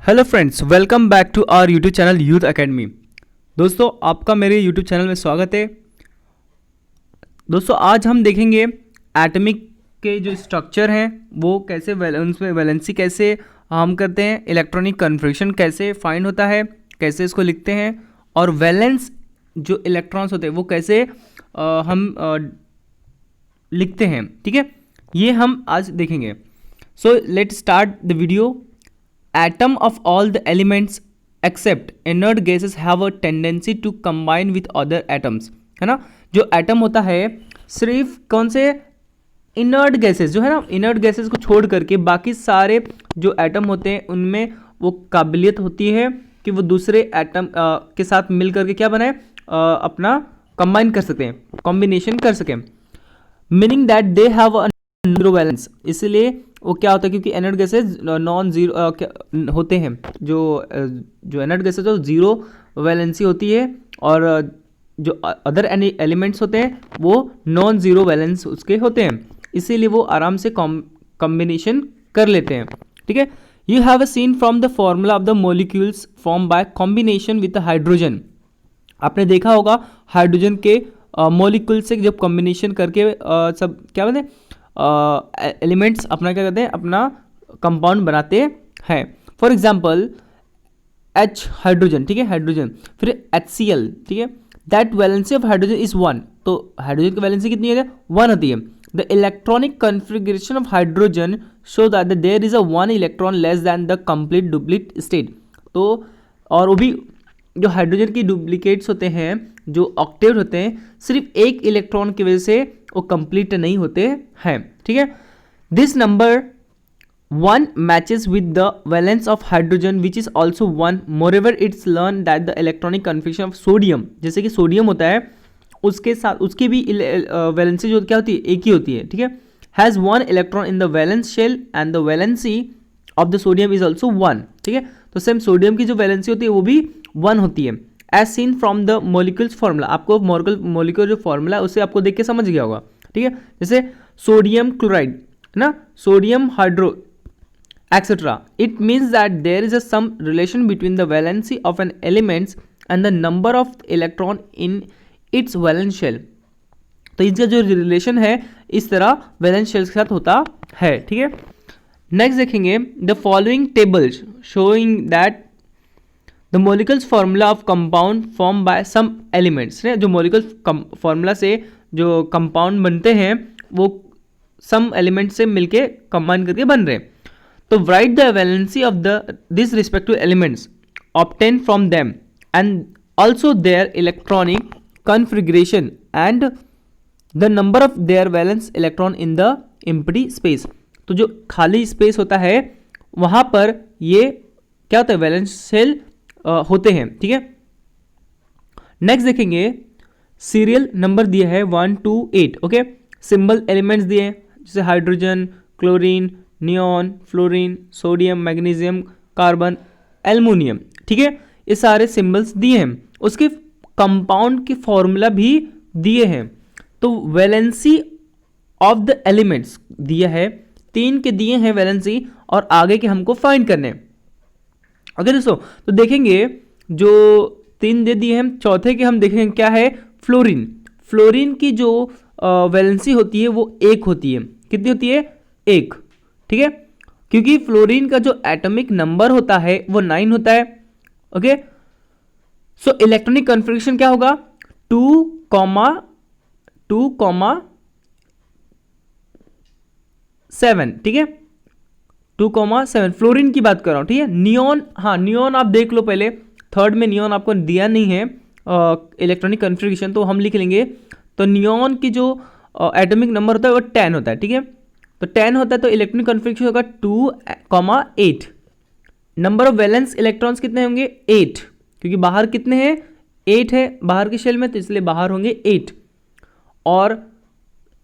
Hello friends, welcome back to our YouTube channel Youth Academy. दोस्तों, आपका मेरे YouTube channel में स्वागत है। दोस्तों, आज हम देखेंगे एटॉमिक के जो स्ट्रक्चर हैं वो कैसे उसमें वैलेंसी कैसे हम करते हैं, इलेक्ट्रॉनिक कन्फिग्रेशन कैसे फाइंड होता है, कैसे इसको लिखते हैं, और वैलेंस जो इलेक्ट्रॉन्स होते हैं वो कैसे हम लिखते हैं। ठीक है, ये हम आज देखेंगे। So let start the video. Atom of all the elements except inert gases have a tendency to combine with other atoms, है ना। जो एटम होता है सिर्फ कौन से इनर्ट गैसेस जो है ना, इनर्ट गैसेस को छोड़ करके बाकी सारे जो एटम होते हैं उनमें वो काबिलियत होती है कि वो दूसरे एटम के साथ मिल करके क्या बनाए, अपना कंबाइन कर सकते हैं, कॉम्बिनेशन कर सकें। Meaning that they have a zero balance. इसलिए वो क्या होता है, क्योंकि इनर्ट गैसेज नॉन जीरो होते हैं, जो इनर्ट गैसेज है जीरो वैलेंसी होती है, और जो अदर एलिमेंट्स होते हैं वो नॉन जीरो वैलेंस उसके होते हैं, इसीलिए वो आराम से कॉम्बिनेशन कर लेते हैं। ठीक है, you have seen from the formula of the molecules form by combination with hydrogen. आपने देखा होगा हाइड्रोजन के मॉलिक्यूल से जब कॉम्बिनेशन करके सब क्या बोलते हैं एलिमेंट्स अपना क्या कहते हैं, अपना कंपाउंड बनाते हैं। फॉर एग्जाम्पल H हाइड्रोजन, ठीक है, हाइड्रोजन, फिर HCl, ठीक है, that valency of hydrogen is 1। तो हाइड्रोजन की वैलेंसी कितनी है, 1 होती है। The electronic configuration of hydrogen show that there is a 1 electron less than the complete duplet state. तो और वो भी जो हाइड्रोजन की डुप्लीकेट्स होते हैं, जो ऑक्टेट होते हैं, सिर्फ एक इलेक्ट्रॉन की वजह से वो कंप्लीट नहीं होते हैं। ठीक है, this number 1 matches with the valence of hydrogen which is also 1। Moreover it's learn that the electronic configuration of sodium, जैसे कि सोडियम होता है उसके साथ उसकी भी वैलेंसी जो क्या होती है, एक ही होती है। ठीक है, has 1 electron in the valence shell and the valency of the sodium is also 1। ठीक है, तो सेम सोडियम की जो वैलेंसी होती है वो भी 1 होती है। As seen from the molecules formula, आपको मॉलिक्यूल जो फार्मूला है उससे आपको देख के समझ गया होगा। ठीक है, जैसे सोडियम क्लोराइड है ना, sodium hydro etcetera, it means that there is a some relation between the valency of an elements and the number of electron in its valence shell. तो इसका जो रिलेशन है इस तरह वैलेंस शेल के साथ होता है। ठीक है, नेक्स्ट देखेंगे the following table showing that the molecules formula of compound form by some elements. जो मोलिकुल फार्मूला से जो कंपाउंड बनते हैं वो सम एलिमेंट से मिलके कंबाइन करके बन रहे हैं। तो write the valency of the this respective elements obtain from them and also their electronic configuration and the number of their valence electron in the empty space. तो जो खाली स्पेस होता है वहाँ पर ये क्या होता है, वैलेंस शेल होते हैं। ठीक है, नेक्स्ट देखेंगे सीरियल नंबर दिए है 1 to 8। ओके, सिंबल एलिमेंट्स दिए हैं जैसे hydrogen, chlorine, neon, fluorine, sodium, magnesium, carbon, aluminium. ठीक है, ये सारे सिंबल्स दिए हैं, उसके कंपाउंड की फॉर्मूला भी दिए हैं। तो वैलेंसी ऑफ द एलिमेंट्स दिया है, 3 के दिए हैं वैलेंसी, और आगे के हमको फाइंड करने हैं। अगर दोस्तों तो देखेंगे जो 3 दे दिए हैं, चौथे के हम देखेंगे क्या है, फ्लोरीन। फ्लोरीन की जो वैलेंसी होती है वो 1 होती है। कितनी होती है, 1। ठीक है, क्योंकि फ्लोरीन का जो एटॉमिक नंबर होता है वो 9 होता है। ओके, सो इलेक्ट्रॉनिक कन्फिग्रेशन क्या होगा, 2,7। ठीक है, 2,7 फ्लोरीन की बात कर रहा हूं। ठीक है, नियॉन, हाँ नियॉन आप देख लो पहले, थर्ड में नियॉन आपको दिया नहीं है इलेक्ट्रॉनिक कन्फिग्रेशन, तो हम लिख लेंगे। तो नियॉन की जो एटॉमिक नंबर होता है वो 10 होता है। ठीक है, तो 10 होता है तो इलेक्ट्रॉनिक कन्फिग्रेशन होगा 2,8। नंबर ऑफ वैलेंस इलेक्ट्रॉन्स कितने होंगे, 8, क्योंकि बाहर कितने हैं, 8 है बाहर के शेल में, तो इसलिए बाहर होंगे 8। और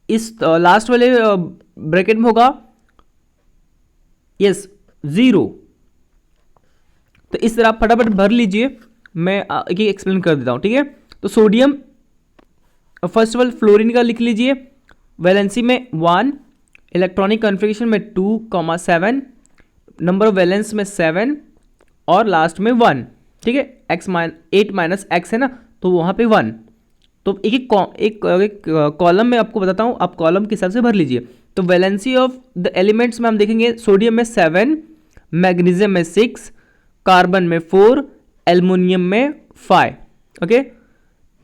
इस लास्ट वाले ब्रैकेट में होगा यस 0। तो इस तरह आप फटाफट भर लीजिए, मैं एक एक्सप्लेन कर देता हूं। ठीक है, तो sodium first of all fluorine का लिख लीजिए, वैलेंसी में 1, इलेक्ट्रॉनिक कन्फिग्रेशन में 2,7, नंबर ऑफ वैलेंस में 7, और लास्ट में 1, ठीक है। एट माइनस एक्स है ना, तो वहाँ पे 1। तो एक कॉलम में आपको बताता हूँ, आप कॉलम के हिसाब से भर लीजिए। तो वैलेंसी ऑफ द एलिमेंट्स में हम देखेंगे सोडियम में 7, मैग्नीशियम में 6, कार्बन में 4, एल्युमिनियम में 5। ओके,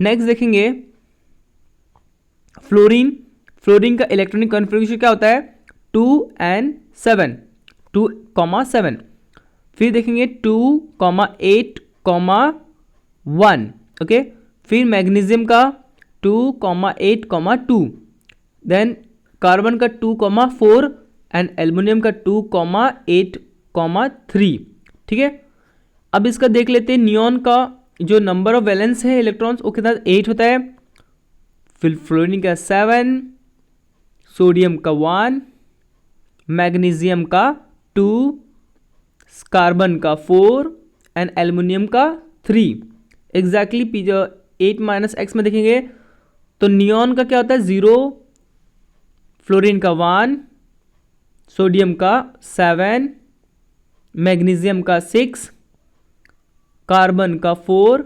नेक्स्ट देखेंगे फ्लोरीन। फ्लोरीन का इलेक्ट्रॉनिक कॉन्फ़िगरेशन क्या होता है? 2 and 7, 2,7। फिर देखेंगे 2,8, 1। ओके, फिर मैग्नीशियम का 2,8, 2। देन कार्बन का 2,4 एंड एल्युमिनियम का 2,8, 3। ठीक है, अब इसका देख लेते हैं नियॉन का जो नंबर ऑफ वैलेंस है इलेक्ट्रॉन्स वो कितना 8 होता है। फिर फ्लोरीन का 7, सोडियम का 1, मैग्नीशियम का 2, कार्बन का 4 एंड एल्युमिनियम का 3। एग्जैक्टली 8 माइनस एक्स में देखेंगे तो नियॉन का क्या होता है 0, फ्लोरीन का 1, सोडियम का 7, मैग्नीशियम का 6, कार्बन का 4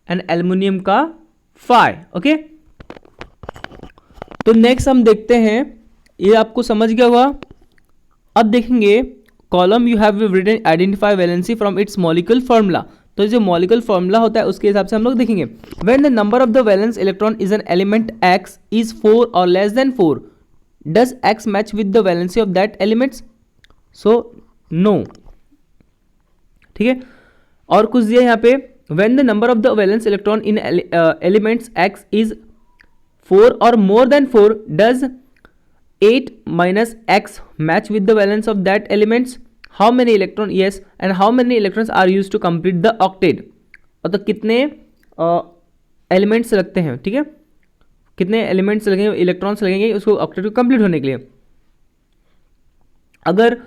एंड एल्युमिनियम का 5। ओके, तो नेक्स्ट हम देखते हैं, ये आपको समझ गया होगा। अब देखेंगे column you have written identify valency from its molecular formula. तो जो मॉलिक्यूलर फार्मूला होता है उसके हिसाब से हम लोग देखेंगे। When the number of the valence electron is an element X is 4 और less than 4 does X match with the valency of that elements? So no. ठीक है, और कुछ दिया यहाँ पे, when the number of the valence electron in elements X is 4 or more than 4 does 8 minus x match with the valence of that elements? How many electron? Yes, and how many electrons are used to complete the octet? तो कितने elements लगते हैं, ठीक है, कितने elements लगेंगे, electrons लगेंगे उसको ऑक्टेट को कंप्लीट होने के लिए। अगर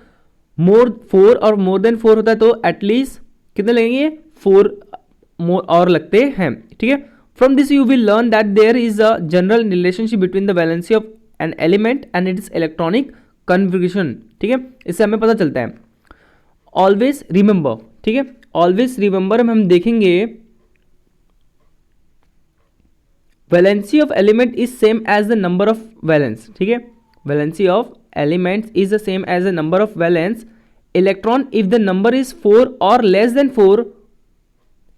4 और मोर देन 4 होता है तो एटलीस्ट कितने लगेंगे, 4 मोर और लगते हैं। ठीक है, from this you will learn that there is a general relationship between the valency of an element and its electronic configuration। ठीक है, इससे हमें पता चलता है। always remember, ठीक है, always remember में हम देखेंगे valency of element is same as the number of valence। ठीक है, valency of elements is the same as the number of valence electron if the number is 4 or less than 4।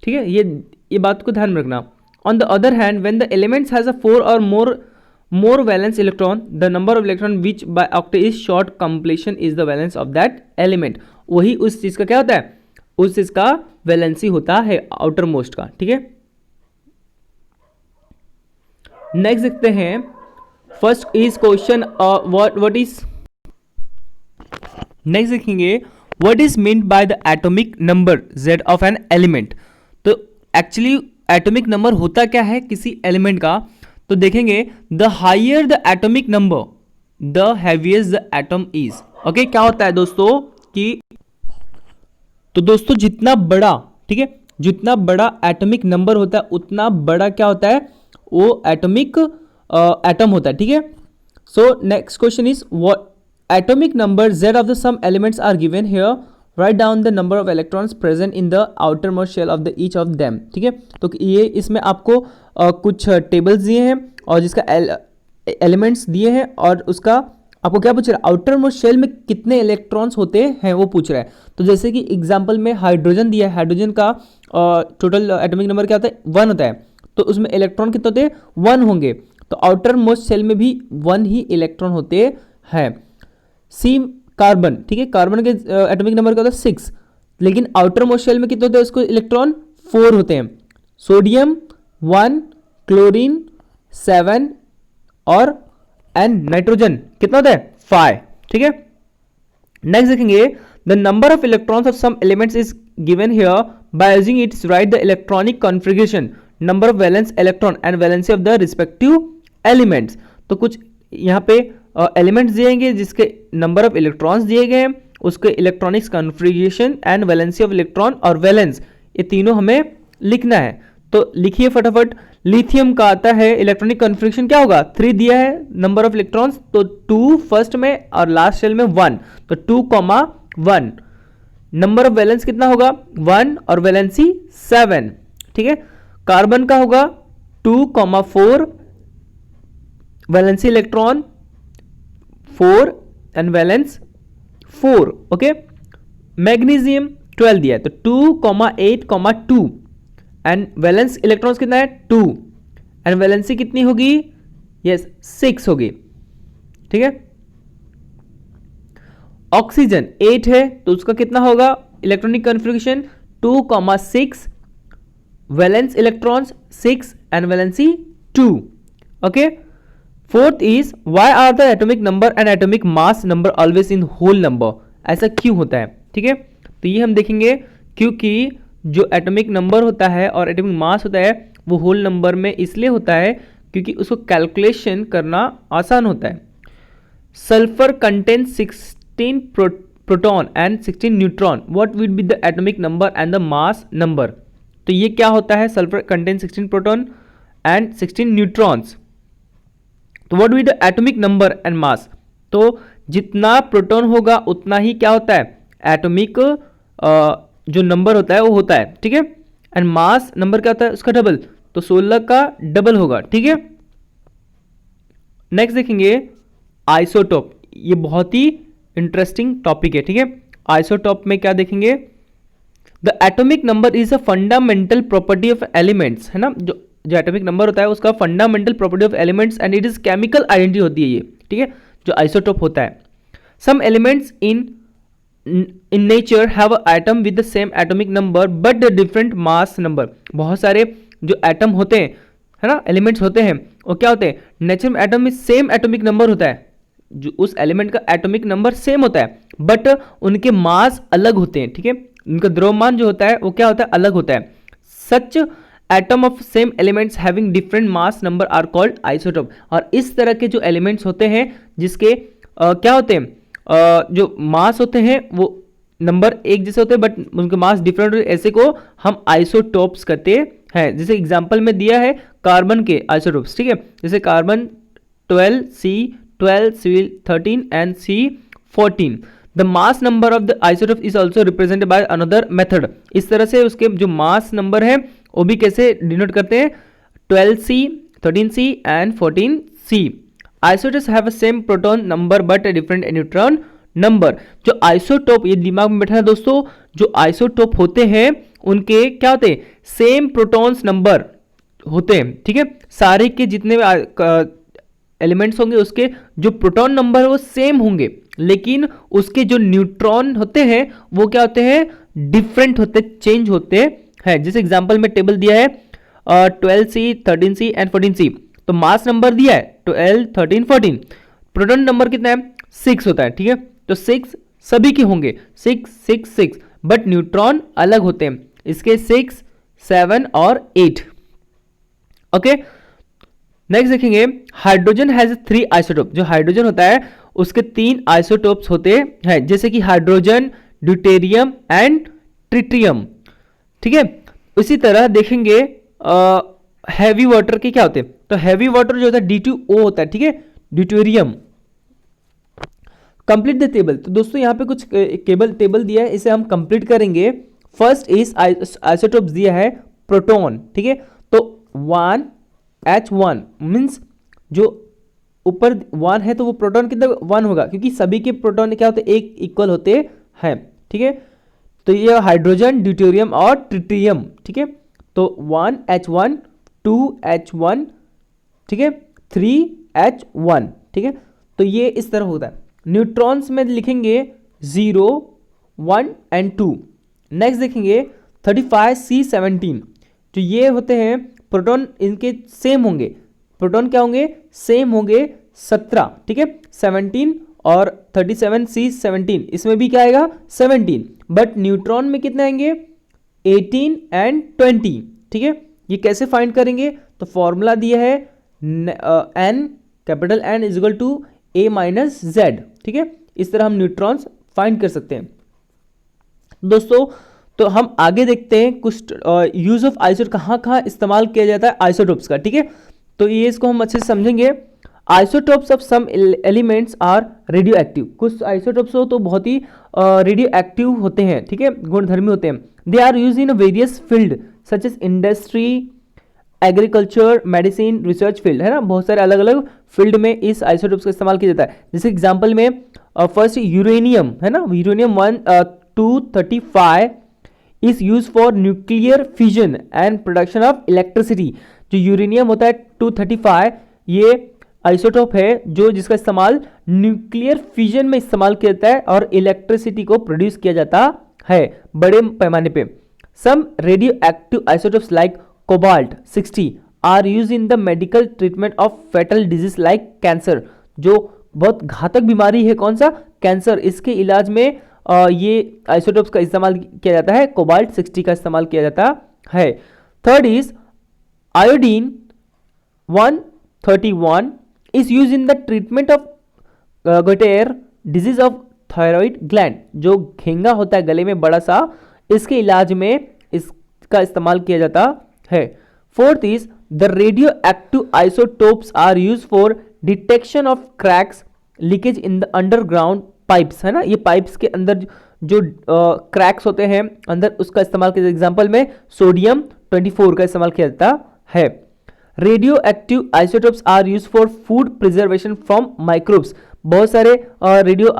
ठीक है, ये बात को ध्यान में रखना। On the other hand, when the element has a 4 or more valence electron, the number of electron which by octet is short completion is the valence of that element। वही उस चीज का क्या होता है, उस चीज का वैलेंसी होता है आउटर मोस्ट का। ठीक है, नेक्स्ट देखते हैं। First is question what is, next देखेंगे what is meant by the atomic number z of an element. तो एक्चुअली एटॉमिक नंबर होता क्या है किसी एलिमेंट का, तो देखेंगे the higher the atomic number the heaviest the atom is. Okay, क्या होता है दोस्तों कि, तो दोस्तों जितना बड़ा, ठीक है, जितना बड़ा एटॉमिक नंबर होता है उतना बड़ा क्या होता है, वो एटॉमिक एटम होता है। ठीक है, so next question is what atomic number z of the some elements are given here, write down the number of electrons present in the outermost shell of the each of them. ठीक है, तो ये इसमें आपको कुछ tables दिए हैं और जिसका एलिमेंट्स दिए हैं और उसका आपको क्या पूछ रहा है, आउटर मोस्ट शेल में कितने इलेक्ट्रॉन्स होते हैं वो पूछ रहा है। तो जैसे कि एग्जांपल में हाइड्रोजन दिया है, हाइड्रोजन का टोटल एटॉमिक नंबर क्या होता है, 1 होता है, तो उसमें इलेक्ट्रॉन कितने होते हैं, 1 होंगे, तो आउटर मोस्ट शेल में भी 1 ही इलेक्ट्रॉन होते हैं। सी कार्बन, ठीक है, कार्बन के एटॉमिक नंबर क्या होता है 6, लेकिन आउटर मोस्ट शेल में कितने होते हैं उसको इलेक्ट्रॉन 4 होते हैं। सोडियम 1, क्लोरीन 7 और एंड नाइट्रोजन कितना होता है 5। ठीक है, नेक्स्ट देखेंगे the number of electrons of some elements is given here by using its write the electronic configuration, number of valence electron and valency of the respective elements. तो कुछ यहाँ पे एलिमेंट्स दिएंगे जिसके नंबर ऑफ इलेक्ट्रॉन्स दिए गए हैं, उसके electronics configuration and valency of electron और वैलेंस, ये तीनों हमें लिखना है। तो लिखिए फटाफट। लिथियम का आता है इलेक्ट्रॉनिक कॉन्फ़िगरेशन क्या होगा, 3 दिया है नंबर ऑफ इलेक्ट्रॉन्स, तो 2 फर्स्ट में और लास्ट शेल में 1, तो 2,1। नंबर ऑफ वैलेंस कितना होगा 1 और वैलेंसी 7, ठीक है। कार्बन का होगा 2,4 valency electron 4 and valence 4, okay. Magnesium 12 दिया है तो 2,8,2 एंड वैलेंस इलेक्ट्रॉन्स कितना है 2 एंड वैलेंसी कितनी होगी, यस 6 होगी, ठीक है। ऑक्सीजन 8 है तो उसका कितना होगा electronic configuration 2,6 valence electrons 6 and valency 2, okay. Fourth is why are the atomic number and atomic mass number always in whole number, ऐसा क्यों होता है, ठीक है। तो ये हम देखेंगे क्योंकि जो एटॉमिक नंबर होता है और एटॉमिक मास होता है वो होल नंबर में इसलिए होता है क्योंकि उसको कैलकुलेशन करना आसान होता है। Sulphur contains 16 proton and 16 neutron, what will be the atomic number and the mass number. तो ये क्या होता है, sulphur contains 16 proton and 16 neutrons, तो what will the atomic number and mass. तो जितना प्रोटॉन होगा उतना ही क्या होता है एटॉमिक जो नंबर होता है वो होता है, ठीक है। एंड मास नंबर क्या होता है उसका डबल, तो 16 का डबल होगा, ठीक है। नेक्स्ट देखेंगे आइसोटोप, ये बहुत ही इंटरेस्टिंग टॉपिक है, ठीक है। आइसोटोप में क्या देखेंगे, the atomic number is a fundamental property of elements, है ना, जो एटॉमिक नंबर होता है उसका fundamental property of elements and it is chemical identity होती है ये, ठीक है, जो आइसोटोप होता है। Some elements in nature have a atom with the same atomic number but the different mass number, बहुत सारे जो एटम होते हैं, है ना, एलिमेंट्स होते हैं, वो क्या होते हैं नेचर में एटम में सेम एटॉमिक नंबर होता है, जो उस एलिमेंट का एटॉमिक नंबर सेम होता है बट उनके मास अलग होते हैं, ठीक है, उनका द्रव्यमान जो होता है वो क्या होता है अलग होता है। Such atom of same elements having different mass number are called isotope, और इस तरह के जो एलिमेंट्स होते हैं जिसके क्या होते हैं जो मास होते हैं वो नंबर एक जैसे होते हैं बट उनके मास डिफरेंट, ऐसे को हम आइसोटोप्स कहते हैं। जैसे एग्जांपल में दिया है कार्बन के आइसोटोप्स, ठीक है, जैसे carbon 12 C12 C13 and C14। The mass number of the isotope is also represented by another method, इस तरह से उसके जो मास नंबर है वो भी कैसे डिनोट करते हैं 12C 13C and 14C। Isotopes have a same proton number but a different neutron number. जो आइसोटोप, ये दिमाग में बैठा है दोस्तों, जो आइसोटोप होते हैं उनके क्या होते हैं सेम प्रोटॉन्स नंबर होते हैं, ठीक है, सारे के जितने एलिमेंट्स होंगे उसके जो प्रोटॉन नंबर है वो सेम होंगे, लेकिन उसके जो न्यूट्रॉन होते हैं वो क्या होते हैं डिफरेंट होते, चेंज होते हैं। जैसे एग्जांपल में टेबल दिया है 12C 13C एंड 14C, तो मास नंबर दिया है 12 13 14, प्रोटॉन नंबर कितना है 6 होता है, ठीक है, तो 6 सभी के होंगे 6 6 6, बट न्यूट्रॉन अलग होते हैं, इसके 6 7 और 8, ओके। नेक्स्ट देखेंगे हाइड्रोजन हैज 3 आइसोटोप, जो हाइड्रोजन होता है उसके 3 आइसोटोप्स होते हैं, जैसे कि हाइड्रोजन, ड्यूटेरियम एंड ट्रिटियम, ठीक है। इसी तरह देखेंगे हैवी वाटर के क्या होते हैं, तो हैवी वाटर जो होता है D2O होता है, ठीक है, ड्यूटेरियम। कंप्लीट द टेबल, तो दोस्तों यहाँ पे कुछ टेबल दिया है, इसे हम कंप्लीट करेंगे। फर्स्ट इज आइसोटोप्स दिया है प्रोटॉन, ठीक है, तो 1H1 मीन्स जो ऊपर 1 है तो वो प्रोटॉन कितना 1 होगा, क्योंकि सभी के प्रोटॉन क्या होते हैं एक इक्वल होते हैं, ठीक है। तो ये हाइड्रोजन, ड्यूटेरियम और ट्रिटियम, ठीक है, तो 1H1 2H1, ठीक है, 3H1, ठीक है, तो ये इस तरह होता है। न्यूट्रॉन्स में लिखेंगे 0 1 एंड 2। नेक्स्ट देखेंगे 35C17, तो ये होते हैं प्रोटॉन, इनके सेम होंगे, प्रोटॉन क्या होंगे सेम होंगे 17, ठीक है, 17 और 37C17, इसमें भी क्या आएगा 17, बट न्यूट्रॉन में कितने आएंगे 18 एंड 20, ठीक है। ये कैसे फाइंड करेंगे, तो फॉर्मूला दिया है n capital N is equal to A minus Z, ठीक है, इस तरह हम न्यूट्रॉन्स फाइंड कर सकते हैं दोस्तों। तो हम आगे देखते हैं कुछ यूज ऑफ आइसोटोप, कहाँ इस्तेमाल किया जाता है आइसोटोप्स का, ठीक है, तो ये इसको हम अच्छे से समझेंगे। Isotopes of some elements are radioactive, कुछ आइसोटोप्स हो तो बहुत ही रेडियो एक्टिव होते हैं, ठीक है, गुणधर्मी होते हैं। They are use in various field such as industry, agriculture, medicine, research field, है ना, बहुत सारे अलग अलग फील्ड में इस आइसोटोप्स का इस्तेमाल किया जाता है। जैसे एग्जांपल में फर्स्ट यूरेनियम, है ना, uranium 235 is use for nuclear fission and production of electricity. जो यूरेनियम होता है 235, ये आइसोटोप है जो जिसका इस्तेमाल न्यूक्लियर फिजन में इस्तेमाल किया जाता है और इलेक्ट्रिसिटी को प्रोड्यूस किया जाता है बड़े पैमाने पे। Some radioactive isotopes like cobalt 60 are use in the medical treatment of fatal disease like cancer. जो बहुत घातक बीमारी है, कौन सा, कैंसर, इसके इलाज में ये आइसोटोप्स का इस्तेमाल किया जाता है, कोबाल्ट 60 का इस्तेमाल किया जाता है। Third is iodine 131 is use in the treatment of goitre disease of thyroid gland. जो घेंगा होता है गले में बड़ा सा, इसके इलाज में इसका इस्तेमाल किया जाता है। Fourth is the radioactive isotopes are use for detection of cracks, leakage in the underground pipes, है ना, ये पाइप्स के अंदर जो क्रैक्स होते हैं अंदर, उसका इस्तेमाल किया। एग्जांपल में सोडियम 24 का इस्तेमाल किया जाता है। Radioactive isotopes are use for food preservation from microbes. बहुत सारे रेडियो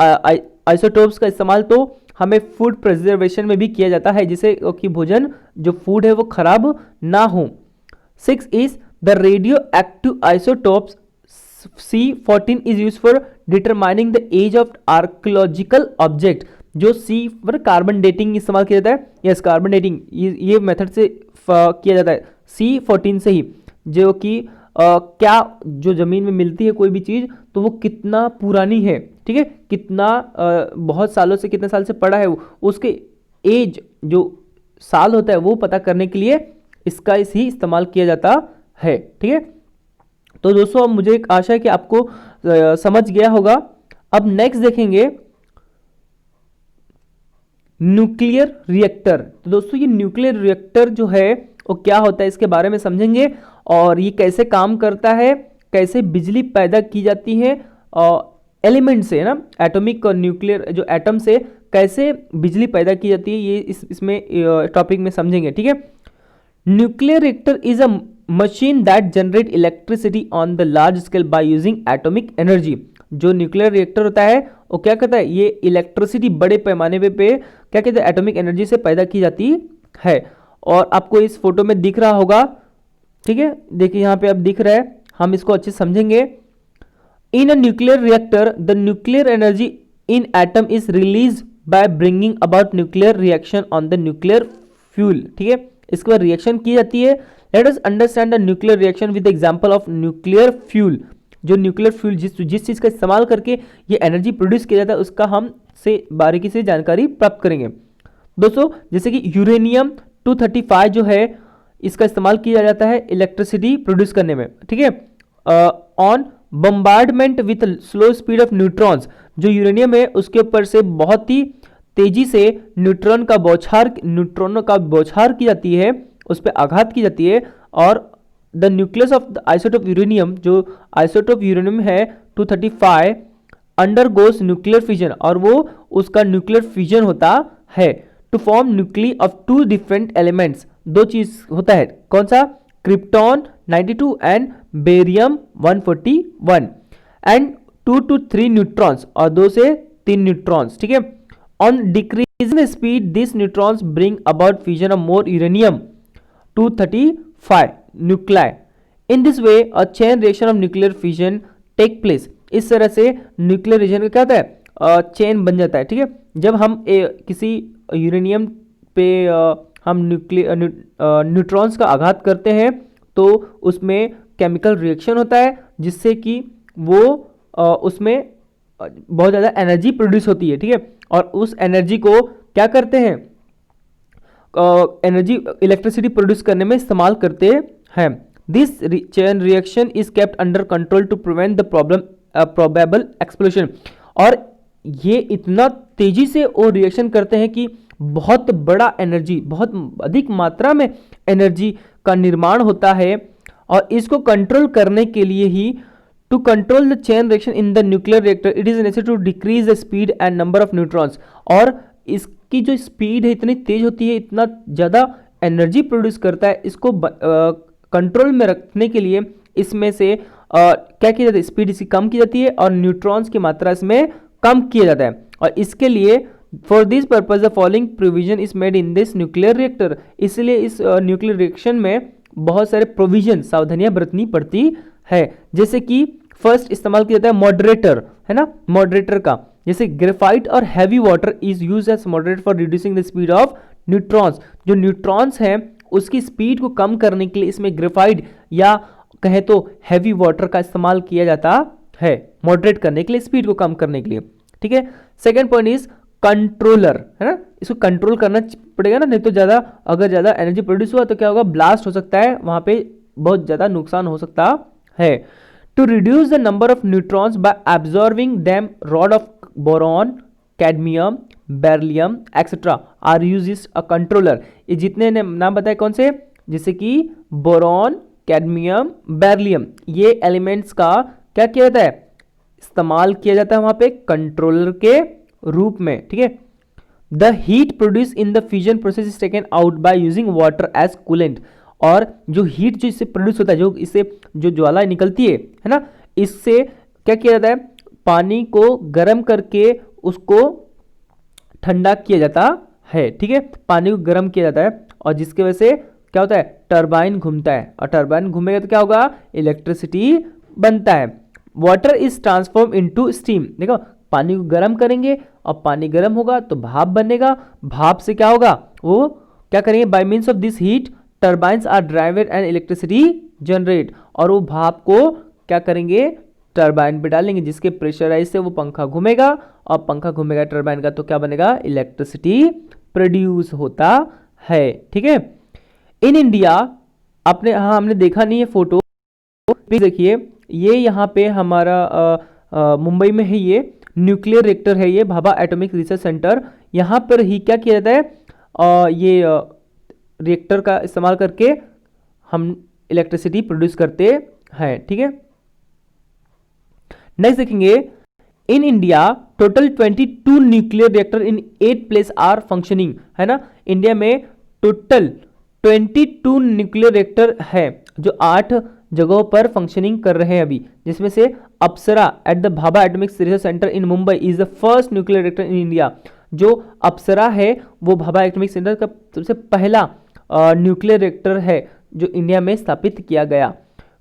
आइसोटोप्स का इस्तेमाल तो हमें फूड प्रिजर्वेशन में भी किया जाता है, जिससे कि भोजन जो फूड है वो खराब ना हो। 6 is the radioactive isotopes C14 is use for determining the age of archaeological object. जो C पर कार्बन डेटिंग इस्तेमाल किया जाता है, यस, कार्बन डेटिंग ये मेथड से किया जाता है C14 से ही, जो कि क्या जो जमीन में मिलती है कोई भी चीज तो वो कितना पुरानी है, ठीक है, कितना बहुत सालों से, कितने साल से पड़ा है वो, उसके एज जो साल होता है वो पता करने के लिए इसका ही इस्तेमाल किया जाता है, ठीक है। तो दोस्तों अब मुझे एक आशा है कि आपको समझ गया होगा। अब नेक्स्ट देखेंगे न्यूक्लियर रिएक्टर। तो दोस्तों ये न्यूक्लियर रिएक्टर जो है वो क्या होता है, इसके बारे में समझेंगे और ये कैसे काम करता है, कैसे बिजली पैदा की जाती है एलिमेंट से, है ना, एटॉमिक और न्यूक्लियर जो एटम से कैसे बिजली पैदा की जाती है, ये इसमें टॉपिक में समझेंगे, ठीक है। Nuclear reactor is a machine that generate electricity on the large scale by using atomic energy. जो न्यूक्लियर रिएक्टर होता है वो क्या करता है, ये इलेक्ट्रिसिटी बड़े पैमाने पे क्या कहते हैं, एटॉमिक एनर्जी से पैदा की जाती है। और आपको इस फोटो में दिख रहा होगा, ठीक है, देखिए यहाँ पे अब दिख रहा है, हम इसको अच्छे समझेंगे। In a nuclear reactor the nuclear energy in atom is release by bringing about nuclear reaction on the nuclear fuel, ठीक है, इसके बाद रिएक्शन की जाती है। Let us understand the nuclear reaction with example of nuclear fuel. जो nuclear fuel जिस चीज का इस्तेमाल करके ये एनर्जी प्रोड्यूस किया जाता है उसका हम से बारीकी से जानकारी प्राप्त करेंगे। दोस्तों जैसे कि यूरेनियम 235 जो है इसका इस्तेमाल किया जाता है इलेक्ट्रिसिटी प्रोड्यूस करने में, ठीक है, on bombardment with slow speed of neutrons. जो यूरेनियम है उसके ऊपर से बहुत ही तेजी से न्यूट्रॉनों का बौछार की जाती है, उस पर आघात की जाती है। और the nucleus of the isotope uranium, जो आइसोटोप यूरेनियम है 235 अंडरगोस न्यूक्लियर फिजन, और वो उसका न्यूक्लियर फिजन होता है to form nuclei of two different elements. दो चीज होता है, कौन सा, krypton 92 and barium 141 and 2 to 3 neutrons, और 2 से 3 न्यूट्रॉन्स, ठीक है। On decreasing speed this neutrons bring about fusion of more uranium 235 nuclei. In this way a chain reaction of nuclear fission take place. इस तरह से न्यूक्लियर रिएक्शन क्या होता है, चेन बन जाता है, ठीक है। जब हम किसी यूरेनियम पे हम न्यूट्रॉन्स का आघात करते हैं तो उसमें केमिकल रिएक्शन होता है जिससे कि वो उसमें बहुत ज़्यादा एनर्जी प्रोड्यूस होती है, ठीक है। और उस एनर्जी को क्या करते हैं, एनर्जी इलेक्ट्रिसिटी प्रोड्यूस करने में इस्तेमाल करते हैं। This chain reaction is kept under control to prevent the probable explosion. और ये इतना तेजी से वो रिएक्शन करते हैं कि बहुत बड़ा एनर्जी, बहुत अधिक मात्रा में एनर्जी का निर्माण होता है। और इसको कंट्रोल करने के लिए ही to control the chain reaction in the nuclear reactor it is necessary to decrease the speed and number of neutrons. और इसकी जो स्पीड है इतनी तेज होती है, इतना ज़्यादा एनर्जी प्रोड्यूस करता है, इसको कंट्रोल में रखने के लिए इसमें से क्या किया जाता है, स्पीड इसकी कम की जाती है और न्यूट्रॉन्स की मात्रा इसमें कम किया जाता है। और इसके लिए for this purpose the following provision is made in this nuclear reactor, इसलिए इस न्यूक्लियर रिएक्शन में बहुत सारे प्रोविजन, सावधानियां बरतनी पड़ती है। जैसे कि फर्स्ट इस्तेमाल किया जाता है मॉडरेटर, है ना, मॉडरेटर का, जैसे ग्रेफाइट और heavy water is use as moderator for reducing the speed of neutrons. जो न्यूट्रॉन्स हैं उसकी स्पीड को कम करने के लिए इसमें ग्रेफाइट या कहे तो हैवी वाटर का इस्तेमाल किया जाता है, मॉडरेट करने के लिए, स्पीड को कम करने के लिए। ठीक है। सेकेंड पॉइंट इज कंट्रोलर, है ना, इसको कंट्रोल करना पड़ेगा ना, नहीं तो ज़्यादा, अगर ज़्यादा एनर्जी प्रोड्यूस हुआ तो क्या होगा, ब्लास्ट हो सकता है, वहाँ पे बहुत ज़्यादा नुकसान हो सकता है। To reduce the number of neutrons by absorbing them rod of boron, cadmium, beryllium etcetera are use is a controller. ये जितने नाम बताए कौन से, जैसे कि बोरॉन, कैडमियम, बेरिलियम, ये एलिमेंट्स का क्या किया जाता है, इस्तेमाल किया जाता है वहां पे कंट्रोलर के रूप में। ठीक है। The heat produce in the fusion process is taken out by using water as coolant. और जो हीट जो इससे प्रोड्यूस होता है, जो इससे जो ज्वाला निकलती है ना, इससे क्या किया जाता है, पानी को गर्म करके उसको ठंडा किया जाता है। ठीक है। पानी को गर्म किया जाता है और जिसकी वजह से क्या होता है, टरबाइन घूमता है, और टरबाइन घूमेगा तो क्या होगा, इलेक्ट्रिसिटी बनता है। Water is transform into steam. देखो, पानी को गर्म करेंगे और पानी गर्म होगा तो भाप बनेगा, भाप से क्या होगा, वो क्या करेंगे, by means of this heat turbines are driven and electricity generate. और वो भाप को क्या करेंगे, टरबाइन पे डालेंगे, जिसके प्रेशराइज से वो पंखा घूमेगा, और पंखा घूमेगा टरबाइन का तो क्या बनेगा, इलेक्ट्रिसिटी प्रोड्यूस होता है। ठीक है। इन इंडिया अपने, हाँ हमने देखा नहीं है फोटो, देखिए ये यहाँ पे हमारा मुंबई में है, ये न्यूक्लियर रिएक्टर है, ये भाभा एटॉमिक रिसर्च सेंटर। यहाँ पर ही क्या किया जाता है, ये रिएक्टर का इस्तेमाल करके हम इलेक्ट्रिसिटी प्रोड्यूस करते हैं। ठीक है। नेक्स्ट देखेंगे, in India total 22 nuclear reactor in 8 place are functioning, है ना, इंडिया में टोटल 22 न्यूक्लियर रिएक्टर है जो 8 जगहों पर फंक्शनिंग कर रहे हैं अभी, जिसमें से Apsara at the Bhabha Atomic Research Centre in Mumbai is the first nuclear reactor in India. जो अप्सरा है वो भाभा एटॉमिक सेंटर का सबसे पहला न्यूक्लियर रिएक्टर है जो इंडिया में स्थापित किया गया,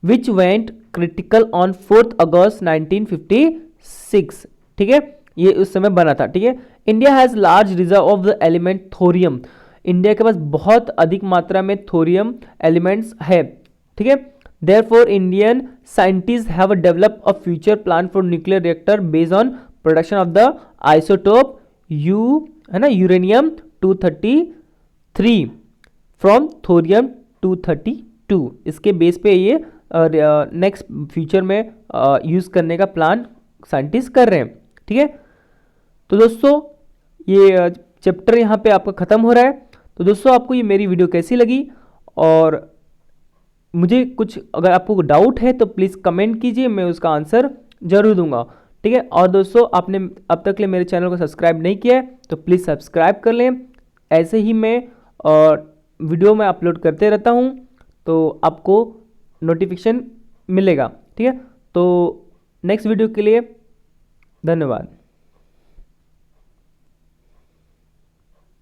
विच वेंट क्रिटिकल ऑन 4 अगस्त 1956। ठीक है, ये उस समय बना था। ठीक है। India has large reserve of the element thorium, India के पास बहुत अधिक मात्रा में थोरियम एलिमेंट्स है। ठीक है। Therefore, Indian scientists have developed a future plan for nuclear reactor based on production of the isotope U, है ना, यूरेनियम 233 from थोरियम 232। इसके बेस पे ये नेक्स्ट फ्यूचर में यूज़ करने का प्लान साइंटिस्ट कर रहे हैं। ठीक है। तो दोस्तों ये चैप्टर यहाँ पे आपका ख़त्म हो रहा है। तो दोस्तों आपको ये मेरी वीडियो कैसी लगी, और मुझे कुछ अगर आपको डाउट है तो प्लीज़ कमेंट कीजिए, मैं उसका आंसर जरूर दूंगा। ठीक है। और दोस्तों आपने अब तक ले मेरे चैनल को सब्सक्राइब नहीं किया है तो प्लीज़ सब्सक्राइब कर लें, ऐसे ही मैं वीडियो में अपलोड करते रहता हूँ तो आपको नोटिफिकेशन मिलेगा। ठीक है। तो नेक्स्ट वीडियो के लिए धन्यवाद।